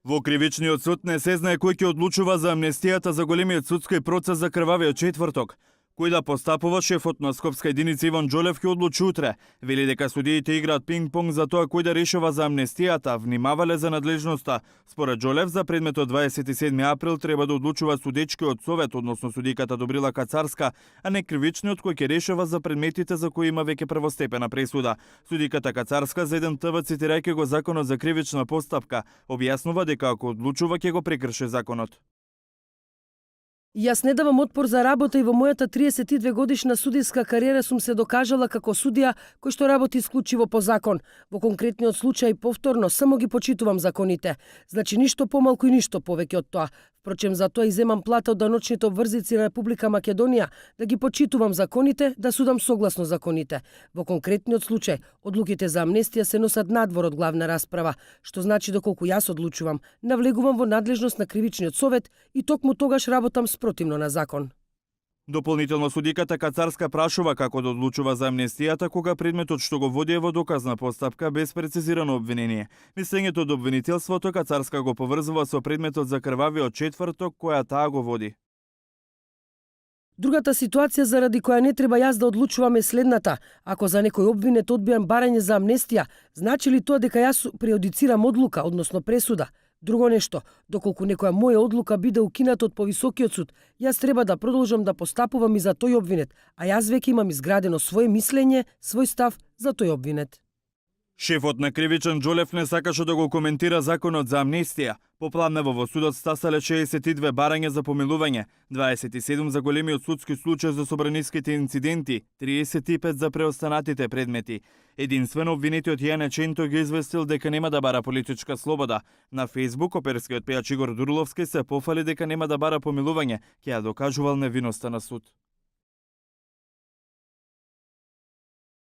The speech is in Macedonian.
Во кривичниот суд не се знае кој ќе одлучува за амнестијата за големиот судски процес за крвавиот четврток. Кој да постапува, шефот на Скопска единица Иван Џолев ќе одлучи утре. Вели дека судиите играат пинг-понг за тоа кој да решава за амнестијата, внимавале за надлежноста. Според Џолев, за предметот 27 април треба да одлучува судечкиот совет, односно судиката Добрила Кацарска, а не кривичниот кој ќе решава за предметите за кои има веќе првостепена пресуда. Судиката Кацарска за еден ТВ, цитирајќи го законот за кривична постапка, објаснува дека ако одлучува ќе го прекрши законот. Јас не давам отпор за работа и во мојата 32 годишна судиска кариера сум се докажала како судија кој што работи исклучиво по закон. Во конкретниот случај повторно само ги почитувам законите. Значи ништо помалку и ништо повеќе од тоа. Впрочем, за тоа и земам плата од даночните обврзици на Република Македонија да ги почитувам законите, да судам согласно законите. Во конкретниот случај, одлуките за амнестија се носат надвор од главна расправа, што значи доколку јас одлучувам, навлегувам во надлежност на кривичниот совет и токму тогаш работам спротивно на закон. Дополнително судиката Кацарска прашува како да одлучува за амнестијата кога предметот што го води е во доказна постапка без прецизирано обвинение. Мислењето од обвинителството Кацарска го поврзува со предметот за крвавиот четврток која таа го води. Другата ситуација заради која не треба јас да одлучувам е следната. Ако за некој обвинет одбијам барање за амнестија, значи ли тоа дека јас преодицирам одлука, односно пресуда? Друго нешто, доколку некоја моја одлука биде укината од повисокиот суд, јас треба да продолжам да постапувам и за тој обвинет, а јас веќе имам изградено свое мислење, свој став за тој обвинет. Шефот на кривичен Џолев не сакаше да го коментира законот за амнестија. Попладнево во судот стасале 62 барања за помилување, 27 за големиот судски случај за собраниските инциденти, 35 за преостанатите предмети. Единствено обвинетиот Јане Ченто ги известил дека нема да бара политичка слобода. На Фејсбук оперскиот пејач Игор Дурловски се пофали дека нема да бара помилување, ќе ја докажувал невиноста на суд.